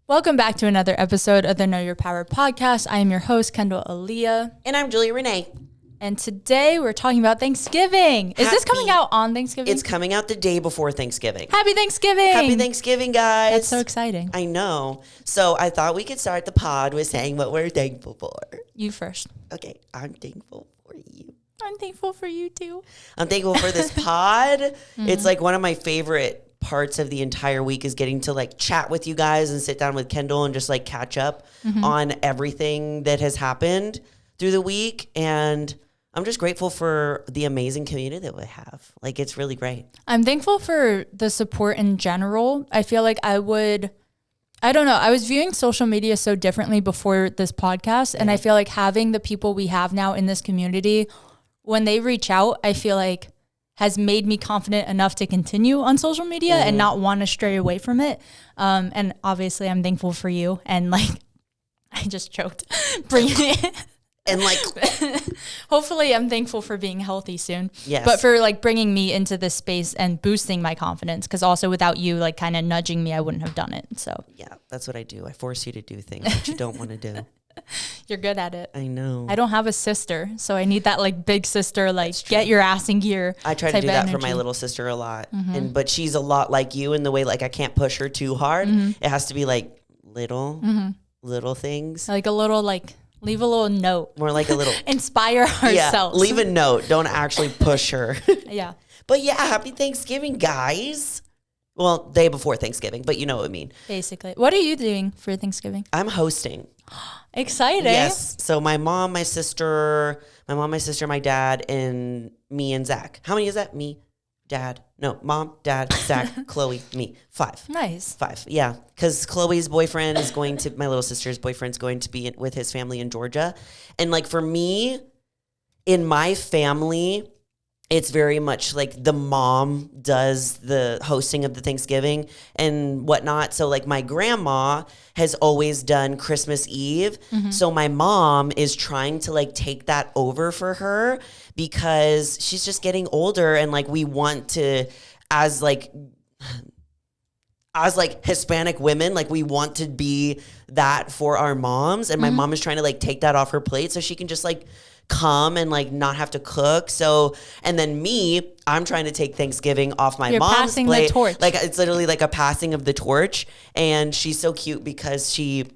Welcome back to another episode of the Know Your Power podcast. I am your host, Kendall Aaliyah. And I'm Julia Renee. And today we're talking about Thanksgiving. Is this coming out on Thanksgiving? It's coming out the day before Thanksgiving. Happy Thanksgiving. Happy Thanksgiving, guys. That's so exciting. I know. So I thought we could start the pod with saying what we're thankful for. You first. Okay, I'm thankful for you. I'm thankful for you too. I'm thankful for this pod. It's like one of my favorite parts of the entire week is getting to like chat with you guys and sit down with Kendall and just like catch up on everything that has happened through the week. And I'm just grateful for the amazing community that we have. Like, it's really great. I'm thankful for the support in general. I feel like I was viewing social media so differently before this podcast. And I feel like having the people we have now in this community, when they reach out, I feel like has made me confident enough to continue on social media and not want to stray away from it. And obviously I'm thankful for you. And like, I just choked. Bringing it. And like, hopefully I'm thankful for being healthy soon. Yes. But for like bringing me into this space and boosting my confidence. Cause also without you like kind of nudging me, I wouldn't have done it. So yeah, that's what I do. I force you to do things that you don't want to do. You're good at it. I know. I don't have a sister, so I need that like big sister, like get your ass in gear. I try to do that for my little sister a lot. But she's a lot like you in the way like I can't push her too hard. It has to be like little things. Like a little like leave a little note. More like a little inspire ourselves. Yeah, leave a note. Don't actually push her. Yeah. But yeah, happy Thanksgiving, guys. Well, day before Thanksgiving, but you know what I mean. Basically. What are you doing for Thanksgiving? I'm hosting. Exciting. Yes. So my mom, my sister, my dad, and me and Zach. How many is that? Me, dad. No, mom, dad, Zach, Chloe, me. 5. Nice. 5. Yeah. Because Chloe's boyfriend is going to, my little sister's boyfriend's going to be with his family in Georgia. And like for me, in my family, it's very much like the mom does the hosting of the Thanksgiving and whatnot. So like my grandma has always done Christmas Eve. So my mom is trying to like take that over for her because she's just getting older. And like we want to, as Hispanic women, like we want to be that for our moms. And my mom is trying to like take that off her plate so she can just like come and like not have to cook. So, and then me, I'm trying to take Thanksgiving off my mom's passing plate. the torch. Like it's literally like a passing of the torch. And she's so cute because she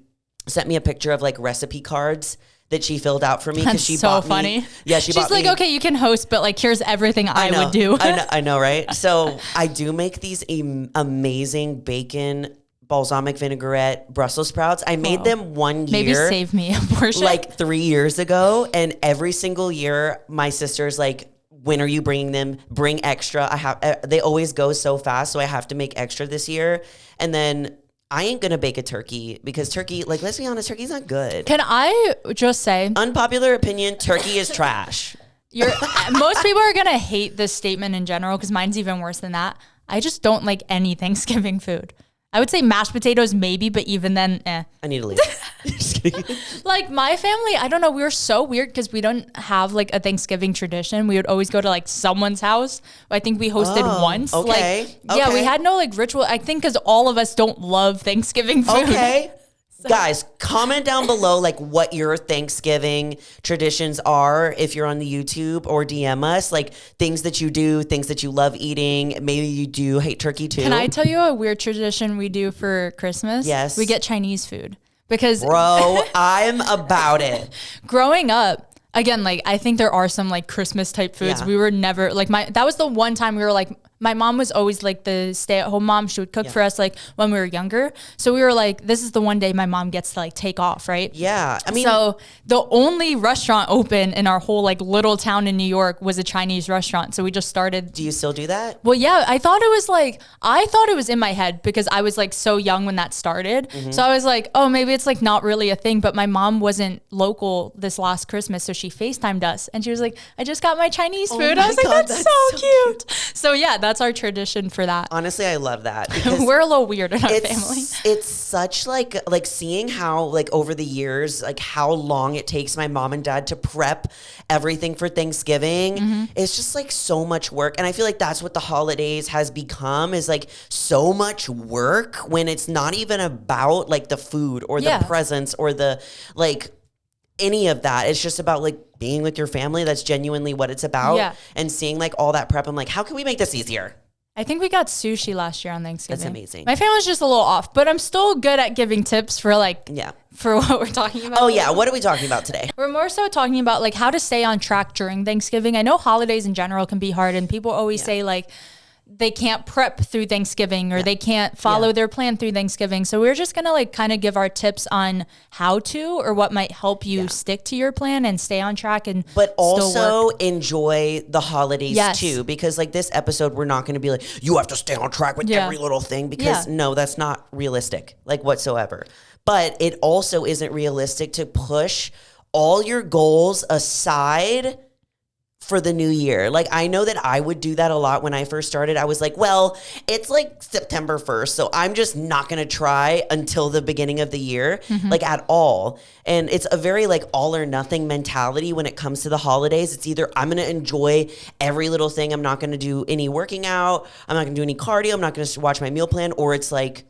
sent me a picture of like recipe cards that she filled out for me because she bought funny. me. Yeah, she's like, okay, you can host, but like here's everything I would do. I know, right? So I do make these amazing bacon balsamic vinaigrette Brussels sprouts. I made them one year. Maybe save me a portion. Like 3 years ago. And every single year, my sister's like, when are you bringing them? Bring extra. They always go so fast. So I have to make extra this year. And then I ain't going to bake a turkey because turkey, like, let's be honest, turkey's not good. Can I just say, unpopular opinion, turkey is trash. Most people are going to hate this statement in general because mine's even worse than that. I just don't like any Thanksgiving food. I would say mashed potatoes maybe, but even then, I need to leave. Just kidding. Like my family, I don't know, we were so weird because we don't have like a Thanksgiving tradition. We would always go to like someone's house. I think we hosted once. Okay. Like, yeah, we had no like ritual. I think because all of us don't love Thanksgiving food. Okay. Guys, comment down below like what your Thanksgiving traditions are if you're on the YouTube, or DM us like things that you do, things that you love eating. Maybe you do hate turkey too. Can I tell you a weird tradition we do for Christmas? Yes. We get Chinese food because bro, I'm about it. Growing up, again, like I think there are some like Christmas type foods. Yeah. We were never like that was the one time we were like, my mom was always like the stay-at-home mom. She would cook for us like when we were younger. So we were like, this is the one day my mom gets to like take off, right? Yeah. I mean, so the only restaurant open in our whole like little town in New York was a Chinese restaurant. So we just started. Do you still do that? Well, yeah, I thought it was in my head because I was like so young when that started. So I was like, oh, maybe it's like not really a thing. But my mom wasn't local this last Christmas. So she FaceTimed us and she was like, I just got my Chinese food. I was like, that's so cute. So yeah, that's our tradition for that. Honestly, I love that. We're a little weird in our family. It's such like seeing how like over the years, like how long it takes my mom and dad to prep everything for Thanksgiving. It's just like so much work. And I feel like that's what the holidays has become, is like so much work when it's not even about like the food or the presents or the like any of that. It's just about like being with your family. That's genuinely what it's about. Yeah. And seeing like all that prep, I'm like, how can we make this easier? I think we got sushi last year on Thanksgiving. That's amazing. My family's just a little off, but I'm still good at giving tips for like, for what we're talking about. Oh yeah. What are we talking about today? We're more so talking about like how to stay on track during Thanksgiving. I know holidays in general can be hard, and people always say like, they can't prep through Thanksgiving or they can't follow their plan through Thanksgiving. So we're just going to like kind of give our tips on how to, or what might help you stick to your plan and stay on track, and but also enjoy the holidays too, because like this episode, we're not going to be like, you have to stay on track with every little thing, because no, that's not realistic, like whatsoever. But it also isn't realistic to push all your goals aside for the new year. Like, I know that I would do that a lot when I first started. I was like, well, it's like September 1st, so I'm just not going to try until the beginning of the year, like at all. And it's a very like all or nothing mentality when it comes to the holidays. It's either I'm going to enjoy every little thing, I'm not going to do any working out, I'm not going to do any cardio, I'm not going to watch my meal plan, or it's like,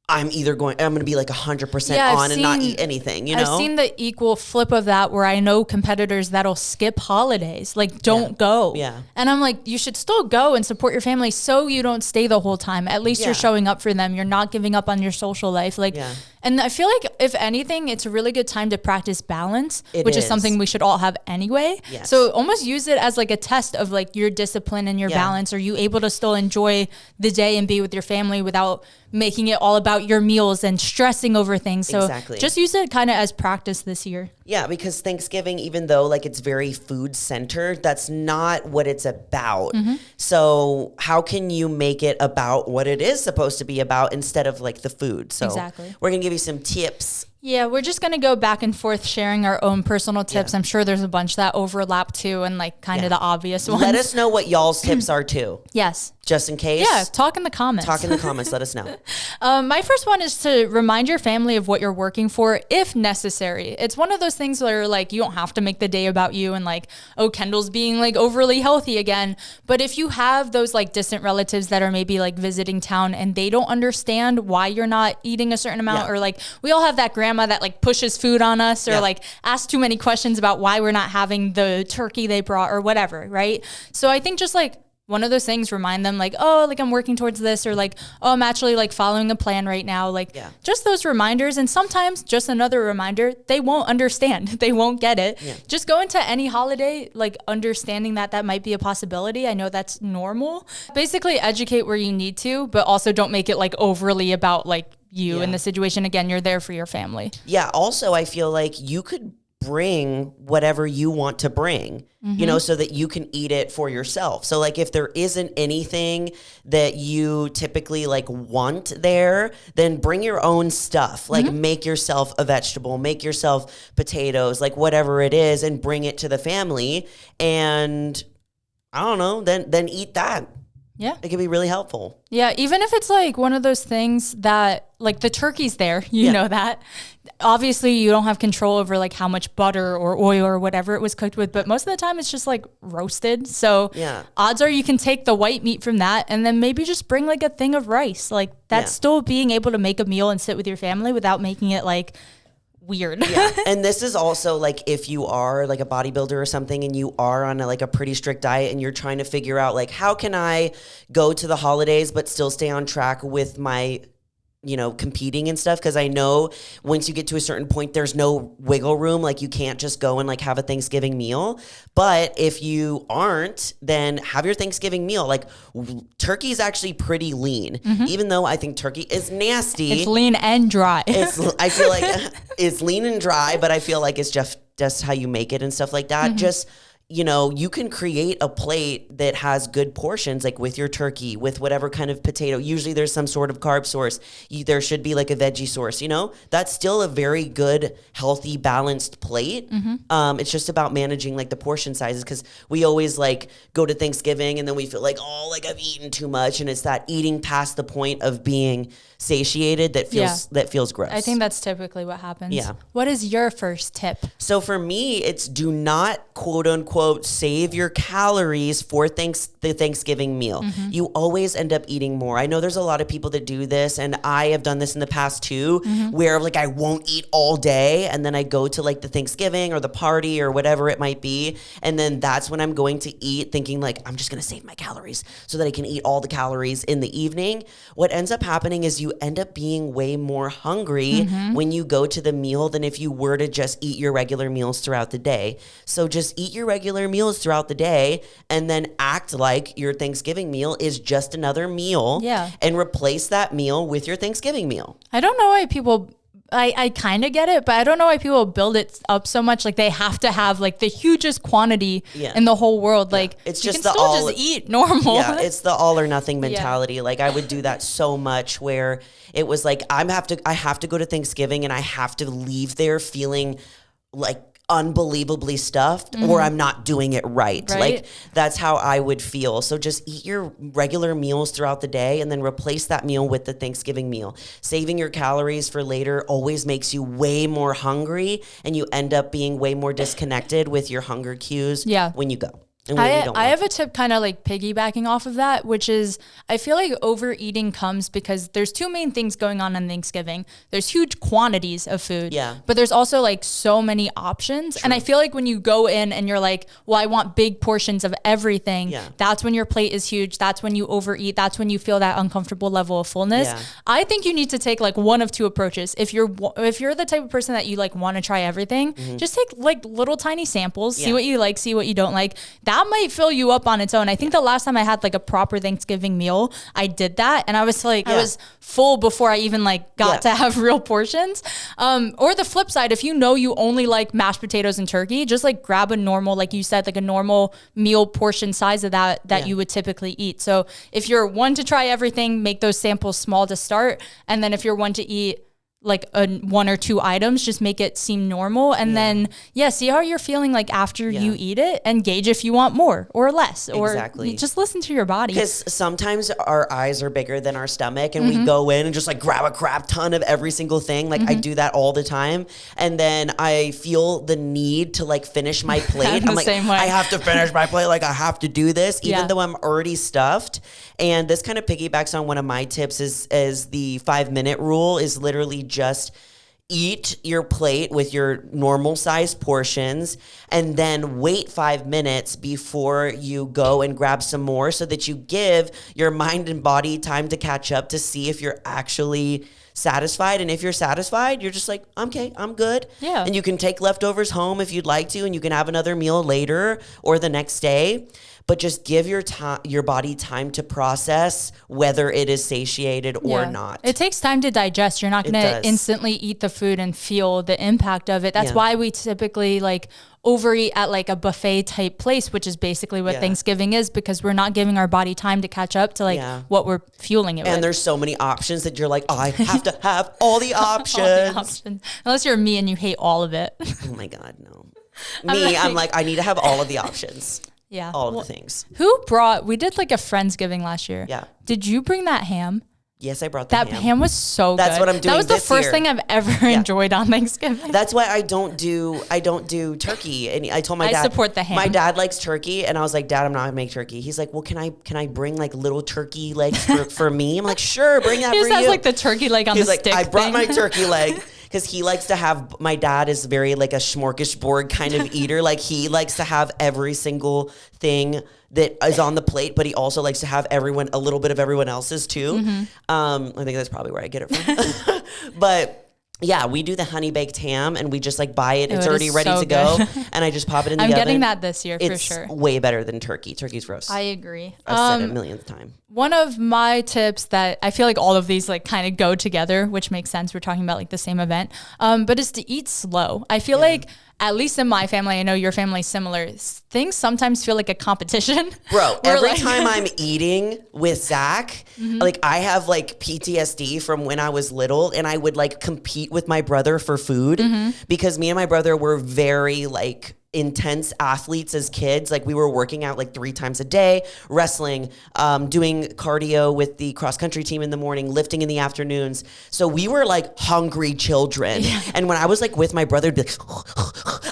I'm going to be like 100% on and not eat anything, you know? I've seen the equal flip of that, where I know competitors that'll skip holidays, like don't go. Yeah. And I'm like, you should still go and support your family so you don't stay the whole time. At least you're showing up for them. You're not giving up on your social life. Like, and I feel like if anything, it's a really good time to practice balance, which is something we should all have anyway. Yes. So almost use it as like a test of like your discipline and your balance. Are you able to still enjoy the day and be with your family without making it all about your meals and stressing over things? So just use it kind of as practice this year. Yeah, because Thanksgiving, even though like it's very food centered, that's not what it's about. So how can you make it about what it is supposed to be about instead of like the food? So we're going to give you some tips. Yeah, we're just going to go back and forth sharing our own personal tips. I'm sure there's a bunch that overlap too, and like kind of the obvious ones. Let us know what y'all's tips are too. Yes. Just in case. Yeah, talk in the comments. Talk in the comments. Let us know. My first one is to remind your family of what you're working for if necessary. It's one of those things where like you don't have to make the day about you and like, oh, Kendall's being like overly healthy again. But if you have those like distant relatives that are maybe like visiting town and they don't understand why you're not eating a certain amount, or like we all have that grandma that like pushes food on us, or like asks too many questions about why we're not having the turkey they brought or whatever, right? So I think just like one of those things, remind them like, oh, like I'm working towards this, or like, oh, I'm actually like following a plan right now. Like just those reminders. And sometimes just another reminder, they won't understand. They won't get it. Just go into any holiday, like understanding that that might be a possibility. I know that's normal. Basically educate where you need to, but also don't make it like overly about like you in the situation. Again, you're there for your family. Yeah. Also, I feel like you could bring whatever you want to bring, you know, so that you can eat it for yourself. So like if there isn't anything that you typically like want there, then bring your own stuff. Like make yourself a vegetable, make yourself potatoes, like whatever it is, and bring it to the family. And I don't know, then eat that. Yeah. It can be really helpful. Yeah. Even if it's like one of those things that like the turkey's there, you know that. Obviously you don't have control over like how much butter or oil or whatever it was cooked with, but most of the time it's just like roasted. So odds are you can take the white meat from that and then maybe just bring like a thing of rice. Like that's still being able to make a meal and sit with your family without making it like weird. And this is also like if you are like a bodybuilder or something and you are on like a pretty strict diet and you're trying to figure out like, how can I go to the holidays but still stay on track with my, you know, competing and stuff? Because I know once you get to a certain point, there's no wiggle room. Like you can't just go and like have a Thanksgiving meal. But if you aren't, then have your Thanksgiving meal. Like turkey is actually pretty lean, even though I think turkey is nasty. It's lean and dry. I feel like it's lean and dry, but I feel like it's just how you make it and stuff like that. Just, you know, you can create a plate that has good portions, like with your turkey, with whatever kind of potato. Usually there's some sort of carb source. There should be like a veggie source, you know, that's still a very good, healthy, balanced plate. It's just about managing like the portion sizes, because we always like go to Thanksgiving and then we feel like, oh, like I've eaten too much. And it's that eating past the point of being satiated that feels gross. I think that's typically what happens. Yeah. What is your first tip? So for me, it's do not quote unquote save your calories for the Thanksgiving meal. You always end up eating more. I know there's a lot of people that do this, and I have done this in the past too, where like I won't eat all day and then I go to like the Thanksgiving or the party or whatever it might be, and then that's when I'm going to eat, thinking like I'm just going to save my calories so that I can eat all the calories in the evening. What ends up happening is you end up being way more hungry when you go to the meal than if you were to just eat your regular meals throughout the day. So just eat your regular meals throughout the day and then act like your Thanksgiving meal is just another meal, and replace that meal with your Thanksgiving meal. I don't know why people, I kind of get it, but I don't know why people build it up so much. Like they have to have like the hugest quantity in the whole world. Like it's you just can still just eat normal. Yeah, it's the all or nothing mentality. Like I would do that so much, where it was like I have to go to Thanksgiving and I have to leave there feeling like unbelievably stuffed, or I'm not doing it right. Like that's how I would feel. So just eat your regular meals throughout the day and then replace that meal with the Thanksgiving meal. Saving your calories for later always makes you way more hungry, and you end up being way more disconnected with your hunger cues when you go. I have a tip kind of like piggybacking off of that, which is I feel like overeating comes because there's two main things going on Thanksgiving. There's huge quantities of food, but there's also like so many options. And I feel like when you go in and you're like, well, I want big portions of everything, that's when your plate is huge. That's when you overeat. That's when you feel that uncomfortable level of fullness. I think you need to take like one of two approaches. If you're the type of person that you like want to try everything, just take like little tiny samples, see what you like, see what you don't like. That might fill you up on its own. I think the last time I had like a proper Thanksgiving meal, I did that, and I was like, I was full before I even like got to have real portions. Or the flip side, if you know you only like mashed potatoes and turkey, just like grab a normal, like you said, like a normal meal portion size of that you would typically eat. So if you're one to try everything, make those samples small to start, and then if you're one to eat like one or two items, just make it seem normal. And then, see how you're feeling like after you eat it, and gauge if you want more or less, or just listen to your body. Because sometimes our eyes are bigger than our stomach, and we go in and just like grab a crap ton of every single thing. Like I do that all the time. And then I feel the need to like finish my plate. I'm like, I have to finish my plate. Like I have to do this, even though I'm already stuffed. And this kind of piggybacks on one of my tips is the 5-minute rule is literally just eat your plate with your normal size portions and then wait 5 minutes before you go and grab some more, so that you give your mind and body time to catch up to see if you're actually satisfied. And if you're satisfied, you're just like, okay, I'm good. And you can take leftovers home if you'd like to, and you can have another meal later or the next day. But just give your body time to process whether it is satiated or not. It takes time to digest. You're not going to instantly eat the food and feel the impact of it. That's why we typically like overeat at like a buffet type place, which is basically what Thanksgiving is, because we're not giving our body time to catch up to like what we're fueling it with. And there's so many options that you're like, oh, I have to have all the options. All the options. Unless you're me and you hate all of it. Oh my God, no. I'm like, I need to have all of the options. All of the things. We did like a Friendsgiving last year. Did you bring that ham? Yes, I brought the ham. That ham was so good. That's what I'm doing. That was the first thing I've ever enjoyed on Thanksgiving. That's why I don't do turkey. And I told my dad, I support the ham. My dad likes turkey, and I was like, Dad, I'm not gonna make turkey. He's like, well, can I bring like little turkey legs for me? I'm like, sure, bring that for you. He has like the turkey leg on the stick. I brought my turkey leg. Because he likes to have, my dad is very like a smorgasbord kind of eater. Like he likes to have every single thing that is on the plate, but he also likes to have a little bit of everyone else's too. I think that's probably where I get it from. But yeah, we do the honey baked ham, and we just like buy it. It's already ready to go, and I just pop it in the oven. I'm getting that this year for sure. It's way better than turkey. Turkey's gross. I agree. I've said it a millionth time. One of my tips that I feel like all of these like kind of go together, which makes sense. We're talking about like the same event, but is to eat slow. I feel like at least in my family, I know your family's similar. Things sometimes feel like a competition. Bro, every time I'm eating with Zach, like I have like PTSD from when I was little, and I would like compete with my brother for food because me and my brother were very like intense athletes as kids. Like we were working out like 3 times a day, wrestling, doing cardio with the cross country team in the morning, lifting in the afternoons. So we were like hungry children. Yeah. And when I was like with my brother,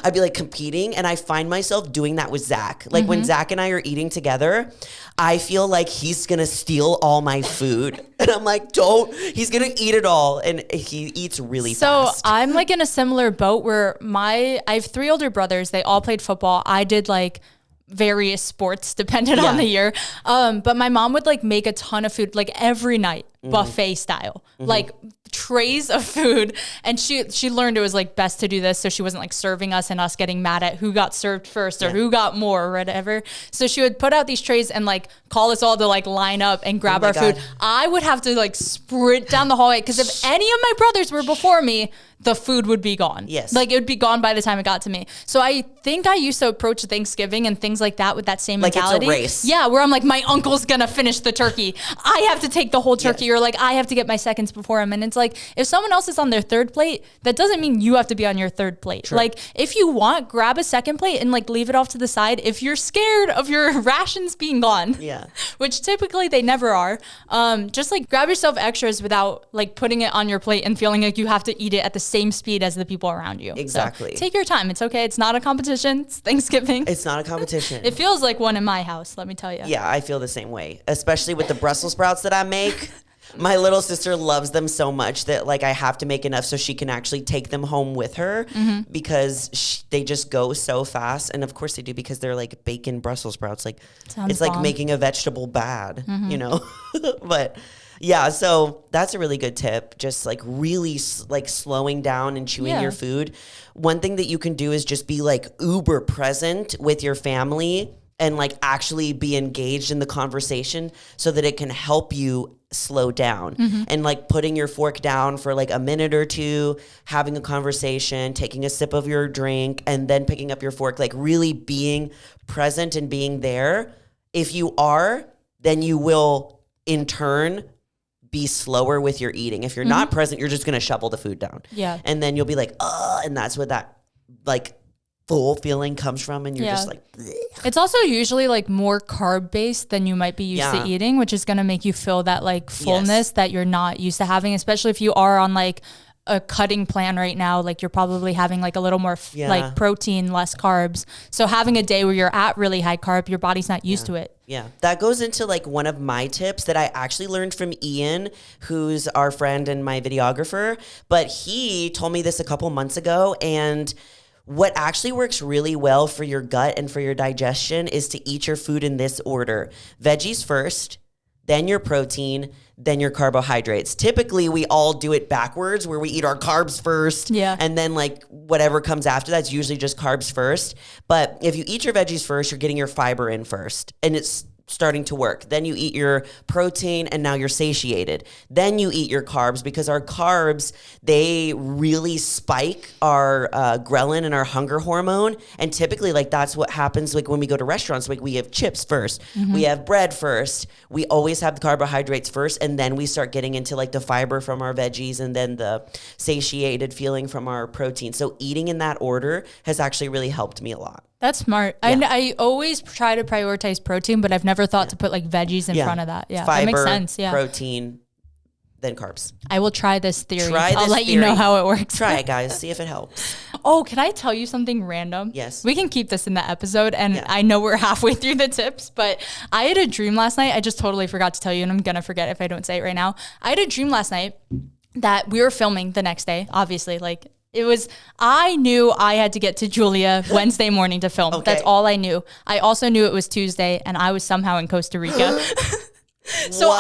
I'd be like competing, and I find myself doing that with Zach. Like when Zach and I are eating together, I feel like he's gonna steal all my food. And I'm like, he's gonna eat it all. And he eats really fast. So I'm like in a similar boat where I have 3 older brothers. They all played football. I did like various sports dependent on the year. But my mom would like make a ton of food like every night, buffet style, like trays of food. And she learned it was like best to do this so she wasn't like serving us and us getting mad at who got served first or who got more or whatever. So she would put out these trays and like call us all to like line up and grab our food. I would have to like sprint down the hallway because if any of my brothers were before me, the food would be gone. Yes. Like it would be gone by the time it got to me. So I think I used to approach Thanksgiving and things like that with that same mentality. Like it's a race. Yeah, where I'm like, my uncle's gonna finish the turkey. I have to take the whole turkey, or like I have to get my seconds before him. And it's like, if someone else is on their 3rd plate, that doesn't mean you have to be on your 3rd plate. True. Like if you want, grab a 2nd plate and like leave it off to the side if you're scared of your rations being gone. Yeah. Which typically they never are. Just like grab yourself extras without like putting it on your plate and feeling like you have to eat it at the same speed as the people around you. Exactly. So take your time. It's okay. It's not a competition. It's Thanksgiving. It's not a competition. It feels like one in my house, let me tell you. Yeah, I feel the same way, especially with the Brussels sprouts that I make. My little sister loves them so much that like I have to make enough so she can actually take them home with her because they just go so fast. And of course they do because they're like bacon Brussels sprouts. Like it's like making a vegetable bad, you know? But yeah, so that's a really good tip. Just like really like slowing down and chewing your food. One thing that you can do is just be like uber present with your family and like actually be engaged in the conversation so that it can help you slow down. And like putting your fork down for like a minute or two, having a conversation, taking a sip of your drink, and then picking up your fork, like really being present and being there. If you are, then you will in turn be slower with your eating. If you're not present, you're just going to shovel the food down. Yeah. And then you'll be like, and that's what that like full feeling comes from. And you're just like, bleh. It's also usually like more carb based than you might be used to eating, which is going to make you feel that like fullness that you're not used to having, especially if you are on like a cutting plan right now. Like you're probably having like a little more like protein, less carbs. So having a day where you're at really high carb, your body's not used to it. Yeah, that goes into like one of my tips that I actually learned from Ian, who's our friend and my videographer. But he told me this a couple months ago. And what actually works really well for your gut and for your digestion is to eat your food in this order: veggies first, then your protein, then your carbohydrates. Typically, we all do it backwards, where we eat our carbs first, and then like whatever comes after that's usually just carbs first. But if you eat your veggies first, you're getting your fiber in first, and it's starting to work. Then you eat your protein and now you're satiated. Then you eat your carbs, because our carbs, they really spike our ghrelin and our hunger hormone. And typically like that's what happens like when we go to restaurants. Like we have chips first, we have bread first. We always have the carbohydrates first, and then we start getting into like the fiber from our veggies and then the satiated feeling from our protein. So eating in that order has actually really helped me a lot. That's smart. Yeah. I always try to prioritize protein, but I've never thought to put like veggies in front of that. Yeah, fiber, that makes sense. Yeah, protein, then carbs. I will try this theory. I'll let you know how it works. Try it, guys. See if it helps. Oh, can I tell you something random? Yes. We can keep this in the episode, and I know we're halfway through the tips, but I had a dream last night. I just totally forgot to tell you, and I'm going to forget if I don't say it right now. I had a dream last night that we were filming the next day, obviously, like I knew I had to get to Julia Wednesday morning to film. Okay. That's all I knew. I also knew it was Tuesday and I was somehow in Costa Rica. So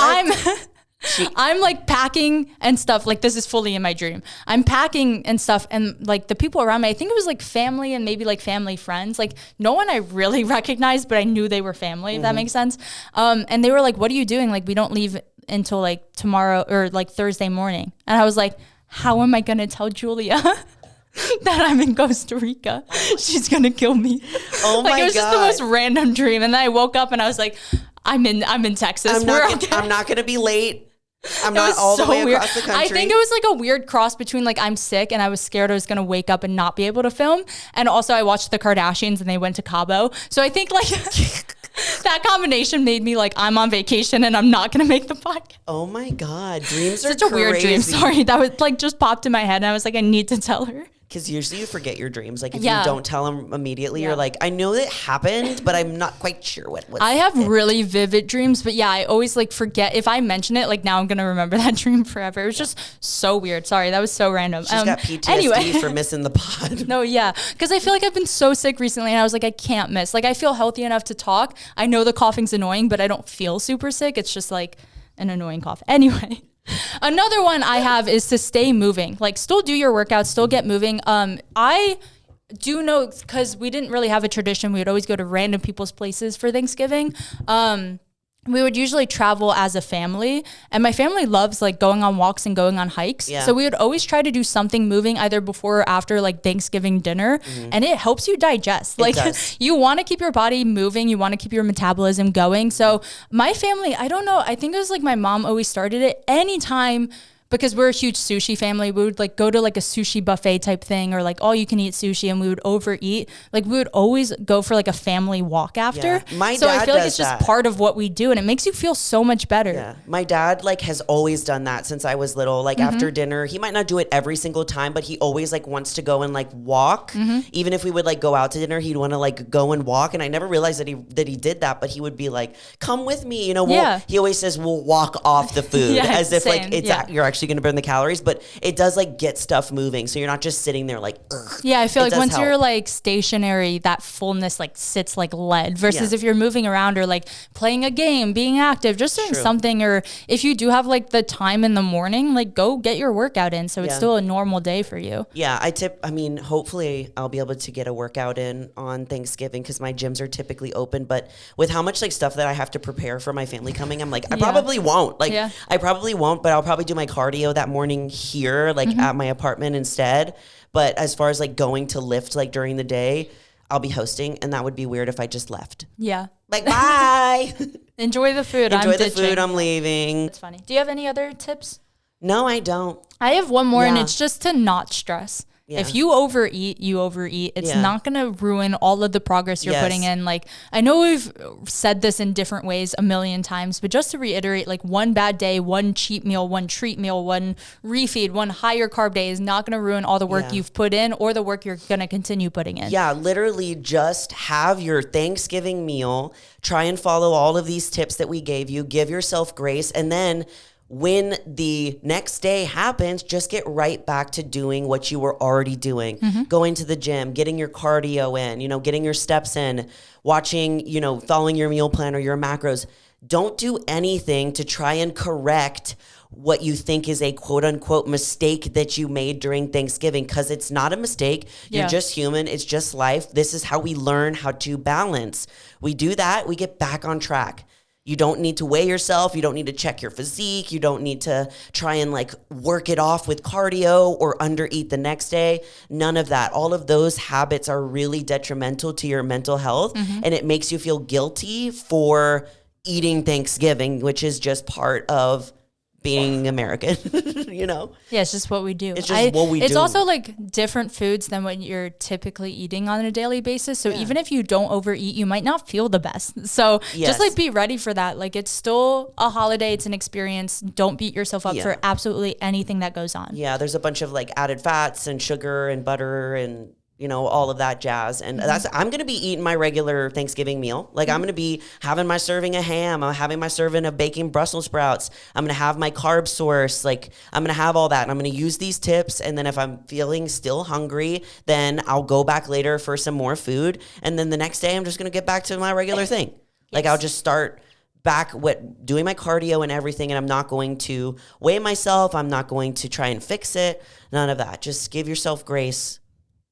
I'm like packing and stuff. Like this is fully in my dream. I'm packing and stuff, and like the people around me, I think it was like family and maybe like family friends. Like no one I really recognized, but I knew they were family, if that makes sense. And they were like, "What are you doing? Like we don't leave until like tomorrow or like Thursday morning." And I was like, "How am I gonna tell Julia?" that I'm in Costa Rica? She's gonna kill me. Oh my God. Like it was just the most random dream. And then I woke up and I was like, I'm in Texas. I'm not gonna be late. I'm not all the way across the country. I think it was like a weird cross between like I'm sick and I was scared I was gonna wake up and not be able to film. And also I watched the Kardashians and they went to Cabo. So I think like that combination made me like I'm on vacation and I'm not gonna make the podcast. Oh my God. Dreams are such a weird dream. Sorry. That was like just popped in my head and I was like, I need to tell her. Because usually you forget your dreams. Like if you don't tell them immediately, you're like, I know that happened, but I'm not quite sure what was. I have really vivid dreams, but yeah, I always like forget. If I mention it, like now I'm going to remember that dream forever. It was just so weird. Sorry, that was so random. She's got PTSD for missing the pod. No, yeah. Because I feel like I've been so sick recently and I was like, I can't miss. Like I feel healthy enough to talk. I know the coughing's annoying, but I don't feel super sick. It's just like an annoying cough. Anyway. Another one I have is to stay moving. Like still do your workouts, still get moving. I do know, because we didn't really have a tradition. We would always go to random people's places for Thanksgiving. We would usually travel as a family, and my family loves like going on walks and going on hikes. Yeah. So we would always try to do something moving either before or after like Thanksgiving dinner. And it helps you digest. Like you want to keep your body moving. You want to keep your metabolism going. So my family, I don't know. I think it was like my mom always started it anytime. Because we're a huge sushi family, we would like go to like a sushi buffet type thing or like all you can eat sushi, and we would overeat. Like we would always go for like a family walk after. Yeah. My so dad I feel like it's does just that. part of what we do, and it makes you feel so much better. Yeah. My dad like has always done that since I was little. Like after dinner, he might not do it every single time, but he always like wants to go and like walk. Even if we would like go out to dinner, he'd want to like go and walk. And I never realized that he did that, but he would be like, "Come with me," you know. He always says we'll walk off the food as if like it's you're actually going to burn the calories. But it does like get stuff moving, so you're not just sitting there like, ugh. Yeah, I feel like once you're like stationary, that fullness like sits like lead, versus if you're moving around or like playing a game, being active, just doing something. Or if you do have like the time in the morning, like go get your workout in, so it's still a normal day for you. Yeah, I mean, hopefully I'll be able to get a workout in on Thanksgiving, because my gyms are typically open, but with how much like stuff that I have to prepare for my family coming, I'm like, I probably won't. Like I probably won't, but I'll probably do my cardio that morning here, like at my apartment instead. But as far as like going to lift like during the day, I'll be hosting, and that would be weird if I just left. Yeah. Like, bye. Enjoy the food. Enjoy the food. I'm leaving. That's funny. Do you have any other tips? No, I don't. I have one more, and it's just to not stress. Yeah. If you overeat, you overeat. It's not going to ruin all of the progress you're putting in. Like, I know we've said this in different ways a million times, but just to reiterate, like one bad day, one cheat meal, one treat meal, one refeed, one higher carb day is not going to ruin all the work you've put in or the work you're going to continue putting in. Yeah, literally just have your Thanksgiving meal. Try and follow all of these tips that we gave you. Give yourself grace, and then when the next day happens, just get right back to doing what you were already doing. Going to the gym, getting your cardio in, you know, getting your steps in, watching, you know, following your meal plan or your macros. Don't do anything to try and correct what you think is a quote unquote mistake that you made during Thanksgiving, because it's not a mistake. You're just human. It's just life. This is how we learn how to balance. We do that, we get back on track. You don't need to weigh yourself. You don't need to check your physique. You don't need to try and like work it off with cardio or undereat the next day. None of that. All of those habits are really detrimental to your mental health. And it makes you feel guilty for eating Thanksgiving, which is just part of being American, you know? Yeah, it's just what we do. It's just what we do. It's also like different foods than what you're typically eating on a daily basis. So even if you don't overeat, you might not feel the best. So just like be ready for that. Like it's still a holiday. It's an experience. Don't beat yourself up for absolutely anything that goes on. Yeah, there's a bunch of like added fats and sugar and butter and you know, all of that jazz. And I'm going to be eating my regular Thanksgiving meal. Like I'm going to be having my serving of ham. I'm having my serving of baking Brussels sprouts. I'm going to have my carb source. Like I'm going to have all that. And I'm going to use these tips. And then if I'm feeling still hungry, then I'll go back later for some more food. And then the next day, I'm just going to get back to my regular thing. Like I'll just start doing my cardio and everything, and I'm not going to weigh myself. I'm not going to try and fix it. None of that. Just give yourself grace.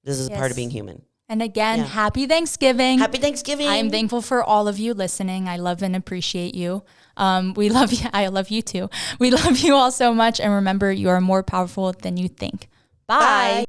This is a part of being human. And again, happy Thanksgiving. Happy Thanksgiving. I am thankful for all of you listening. I love and appreciate you. We love you. I love you too. We love you all so much. And remember, you are more powerful than you think. Bye.